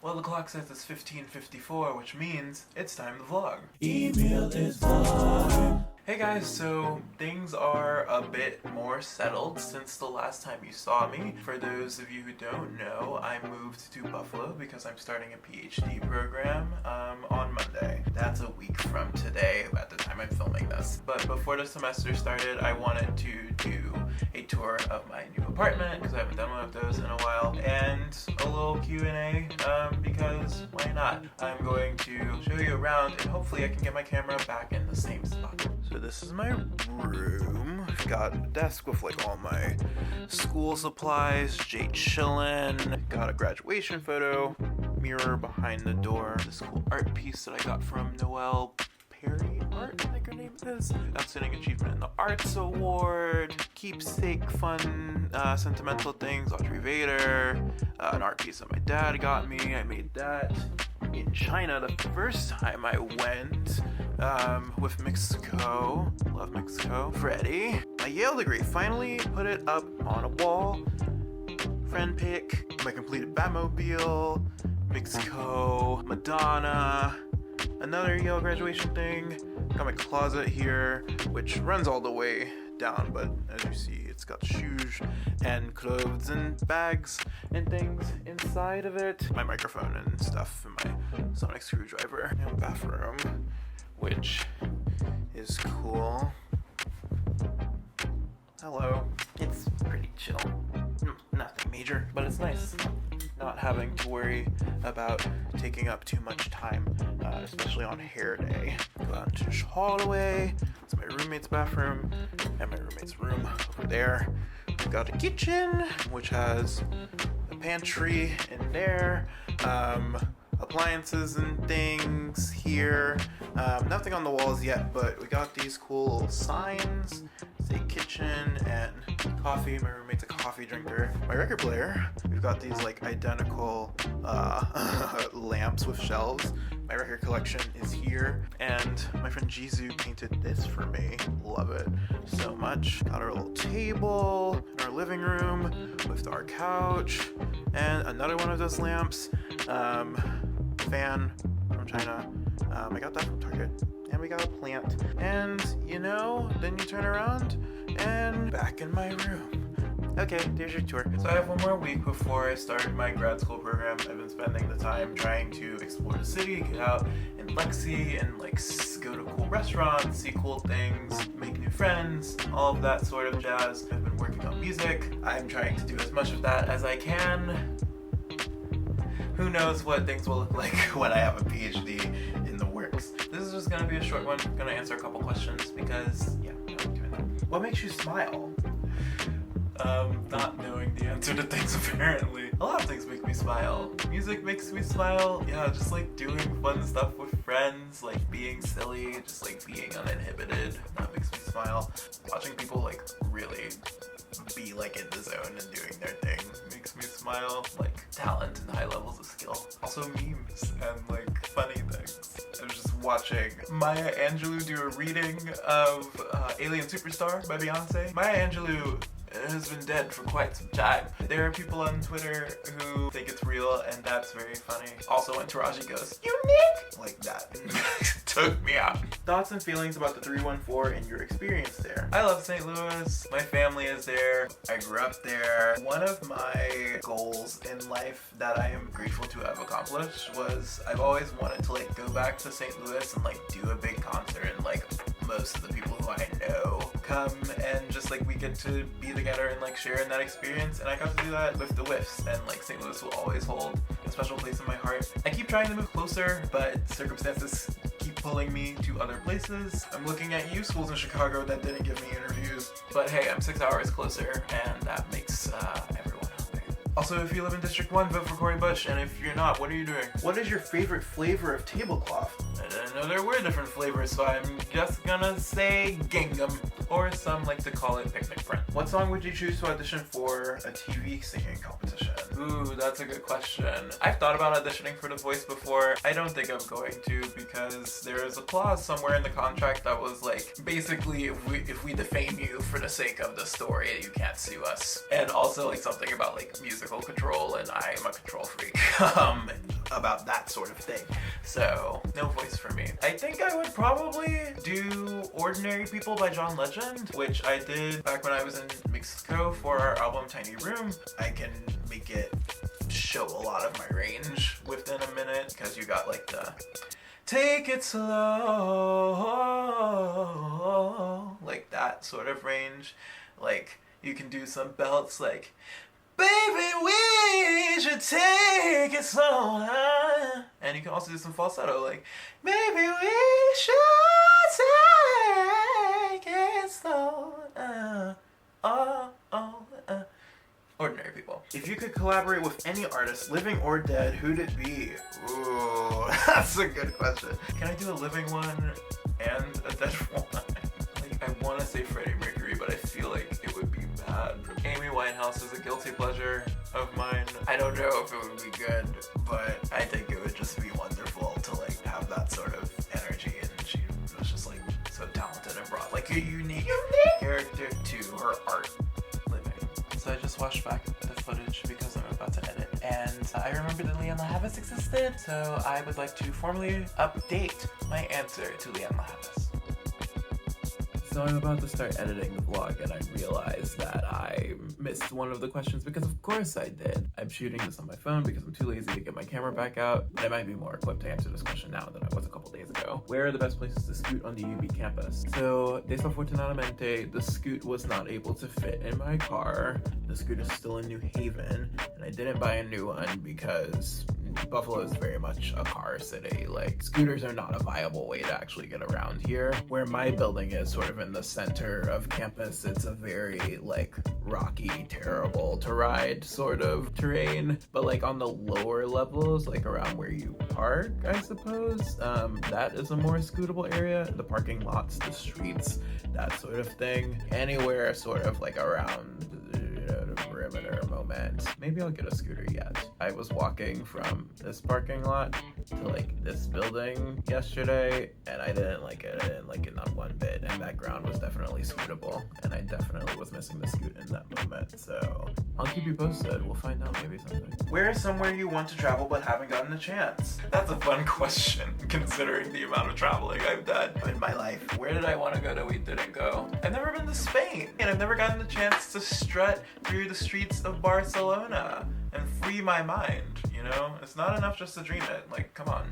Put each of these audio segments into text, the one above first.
Well, the clock says it's 15:54, which means it's time to vlog. Email is vlog. Hey guys, so things are a bit more settled since the last time you saw me. For those of you who don't know, I moved to Buffalo because I'm starting a PhD program on Monday. That's a week from today at the time I'm filming this. But before the semester started, I wanted to do a tour of my new apartment because I haven't done one of those in a while, and a little Q&A because why not? I'm going to show you around and hopefully I can get my camera back in the same spot. So this is my room. I've got a desk with like all my school supplies, Jay chillin', got a graduation photo, mirror behind the door, this cool art piece that I got from Noelle Perry Art, I think her name is. Outstanding Achievement in the Arts Award, keepsake fun, sentimental things, Audrey Vader, an art piece that my dad got me. I made that in China the first time I went with Mexico. Love Mexico. Freddie. My Yale degree. Finally put it up on a wall. Friend pick. My completed Batmobile. Mexico. Madonna. Another Yale graduation thing. Got my closet here, which runs all the way down, but as you see, it's got shoes and clothes and bags and things inside of it. My microphone and stuff, and my sonic screwdriver. And bathroom, which is cool. Hello. It's pretty chill. Nothing major, but it's nice not having to worry about taking up too much time, especially on hair day. Go out into the hallway. It's my roommate's bathroom and my roommate's room over there. We've got a kitchen, which has a pantry in there, appliances and things here. Nothing on the walls yet, but we got these cool signs. Say kitchen and coffee. My roommate's a coffee drinker. My record player. We've got these like identical lamps with shelves. My record collection is here, and my friend Jizu painted this for me. Love it so much. Got our little table in our living room with our couch and another one of those lamps. Fan from China. I got that from Target. And we got a plant. And, you know, then you turn around and back in my room. Okay, there's your tour. So I have one more week before I start my grad school program. I've been spending the time trying to explore the city, get out in Lexi and like go to cool restaurants, see cool things, make new friends, all of that sort of jazz. I've been working on music. I'm trying to do as much of that as I can. Who knows what things will look like when I have a PhD in the works. This is just gonna be a short one. I'm gonna answer a couple questions because, yeah, I like doing that. What makes you smile? Not knowing the answer to things, apparently. A lot of things make me smile. Music makes me smile. Yeah, just like doing fun stuff with friends, like being silly, just like being uninhibited. That makes me smile. Watching people like really be like in the zone and doing their thing makes me smile. Like talent and high levels of skill. Also memes and like funny things. I was just watching Maya Angelou do a reading of Alien Superstar by Beyonce. Maya Angelou has been dead for quite some time. There are people on Twitter who think it's real, and that's very funny. Also when Taraji goes, unique! Like that. Took me out. Thoughts and feelings about the 314 and your experience there. I love St. Louis. My family is there. I grew up there. One of my goals in life that I am grateful to have accomplished was I've always wanted to like go back to St. Louis and like do a big concert, and like most of the people who I know come and just like we get to be together and like share in that experience, and I got to do that with the Whiffs, and like St. Louis will always hold a special place in my heart. I keep trying to move closer, but circumstances keep pulling me to other places. I'm looking at you, schools in Chicago that didn't give me interviews, but hey, I'm 6 hours closer, and that makes everyone happy. Also, if you live in District 1, vote for Cory Bush, and if you're not, what are you doing? What is your favorite flavor of tablecloth? I didn't know there were different flavors, so I'm just gonna say gingham, or some like to call it picnic print. What song would you choose to audition for a TV singing competition? Ooh, that's a good question. I've thought about auditioning for The Voice before. I don't think I'm going to because there's a clause somewhere in the contract that was like, basically if we defame you for the sake of the story, you can't sue us. And also like something about like musical control, and I am a control freak. about that sort of thing. So, no voice for me. I think I would probably do Ordinary People by John Legend, which I did back when I was in Mexico for our album Tiny Room. I can make it show a lot of my range within a minute, because you got like the take it slow, like that sort of range. Like, you can do some belts like, baby, we should take it slow. And you can also do some falsetto like, maybe we should take it slow. Ordinary People. If you could collaborate with any artist, living or dead, who'd it be? Ooh, that's a good question. Can I do a living one and a dead one? Like, I want to say Freddie Mercury, but I feel like it would be bad. Amy Winehouse is a guilty pleasure of mine. I don't know if it would be good, but I think it would just be wonderful to like have that sort of energy, and she was just like so talented and brought like a unique character to her art. So I just watched back the footage because I'm about to edit, and I remember that Leanne LaHavis existed, so I would like to formally update my answer to Leanne LaHavis. So I'm about to start editing the vlog, and I realized that I missed one of the questions, because of course I did. I'm shooting this on my phone because I'm too lazy to get my camera back out, and I might be more equipped to answer this question now than I was a couple days ago. Where are the best places to scoot on the UB campus? So, desafortunadamente, the scoot was not able to fit in my car. The scoot is still in New Haven, and I didn't buy a new one because Buffalo is very much a car city. Like, scooters are not a viable way to actually get around here. Where my building is sort of in the center of campus, it's a very like rocky, terrible to ride sort of terrain. But like on the lower levels, like around where you park, I suppose, that is a more scootable area. The parking lots, the streets, that sort of thing. Anywhere sort of like around the perimeter moment. Maybe I'll get a scooter yet. I was walking from this parking lot to like this building yesterday, and I didn't like it. I didn't like it not one bit, and that ground was definitely scootable, and I definitely was missing the scoot in that moment. So I'll keep you posted. We'll find out maybe someday. Where is somewhere you want to travel but haven't gotten a chance? That's a fun question, considering the amount of traveling I've done in my life. Where did I want to go that we didn't go? I've never been to Spain, and I've never gotten the chance to strut through the streets of Barcelona and free my mind, you know? It's not enough just to dream it. Like, come on,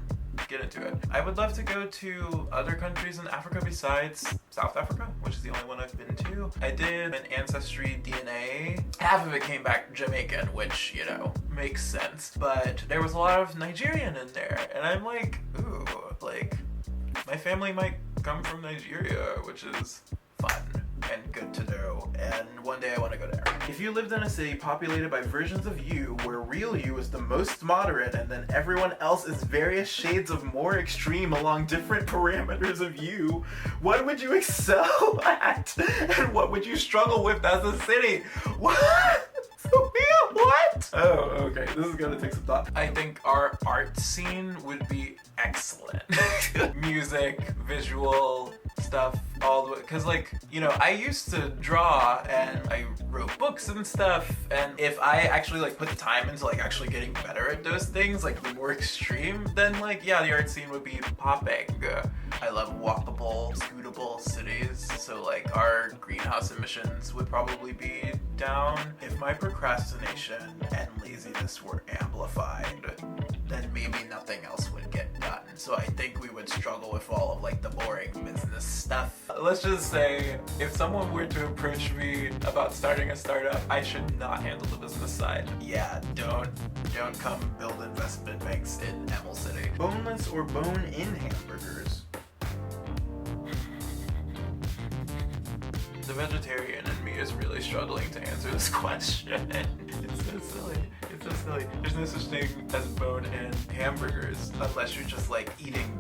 get into it. I would love to go to other countries in Africa besides South Africa, which is the only one I've been to. I did an ancestry DNA. Half of it came back Jamaican, which, you know, makes sense. But there was a lot of Nigerian in there, and I'm like, ooh, like, my family might come from Nigeria, which is fun and good to know, and one day I want to go there. If you lived in a city populated by versions of you, where real you is the most moderate and then everyone else is various shades of more extreme along different parameters of you, what would you excel at? And what would you struggle with as a city? What? Sophia, what? Oh, okay, this is gonna take some thought. I think our art scene would be excellent. Music, visual stuff, all the way, because like, you know, I used to draw and I wrote books and stuff, and if I actually like put the time into like actually getting better at those things, like the more extreme, then like, yeah, the art scene would be popping. I love walkable, scootable cities, so like our greenhouse emissions would probably be down. If my procrastination and laziness were amplified, then maybe nothing else would get done. So I think we would struggle with all of like the boring business stuff. Let's just say, if someone were to approach me about starting a startup, I should not handle the business side. Yeah, don't come build investment banks in Emil City. Boneless or bone-in hamburgers? The vegetarian in me is really struggling to answer this question. It's so silly. It's so silly. There's no such thing as bone-in hamburgers unless you're just like eating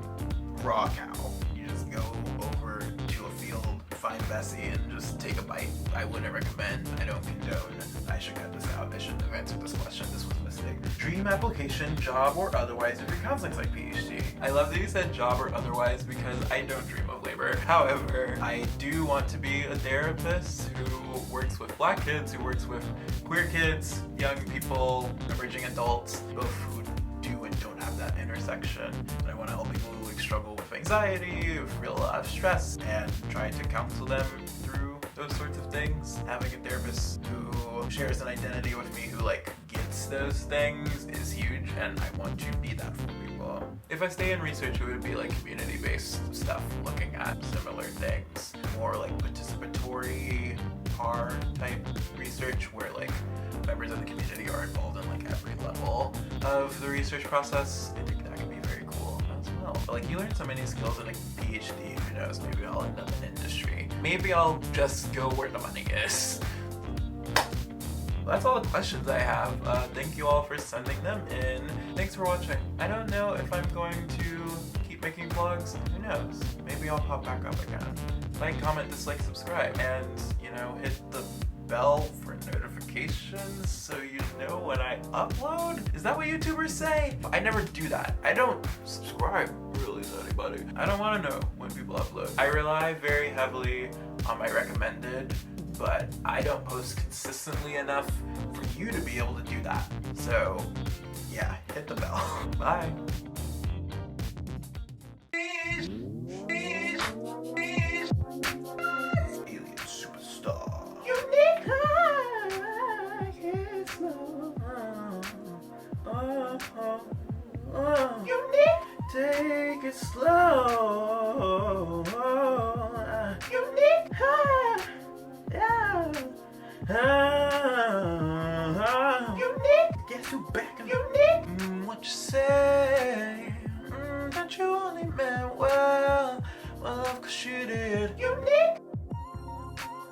raw cow. You just go over to a field, find Bessie, and just take a bite. I wouldn't recommend. I don't condone. I should cut this out. I shouldn't have answered this question. This was a mistake. Dream application, job or otherwise, if your counseling's like PhD. I love that you said job or otherwise because I don't dream of labor. However, I do want to be a therapist who works with Black kids, who works with queer kids, young people, emerging adults, both who do and don't have that that intersection. And I want to help people who like struggle with anxiety, feel a lot of stress, and try to counsel them through those sorts of things. Having a therapist who shares an identity with me who like gets those things is huge, and I want to be that for people. If I stay in research, it would be like community-based stuff, looking at similar things, more like participatory PAR type research where like members of the community are involved in like every level of the research process. I think that could be very cool as well. But like you learn so many skills in a PhD, who knows, maybe I'll end up in industry. Maybe I'll just go where the money is. That's all the questions I have. Thank you all for sending them in. Thanks for watching. I don't know if I'm going to keep making vlogs. Who knows? Maybe I'll pop back up again. Like, comment, dislike, subscribe, and, you know, hit the bell for notifications so you know when I upload? Is that what YouTubers say? I never do that. I don't subscribe really to anybody. I don't want to know when people upload. I rely very heavily on my recommended, but I don't post consistently enough for you to be able to do that. So yeah, hit the bell. Bye. Alien superstar. Unique. Unique. Take it slow. Unique. Yeah. Unique. Guess who back in Unique. What you say? That you only meant well, love, 'cause you did. Unique.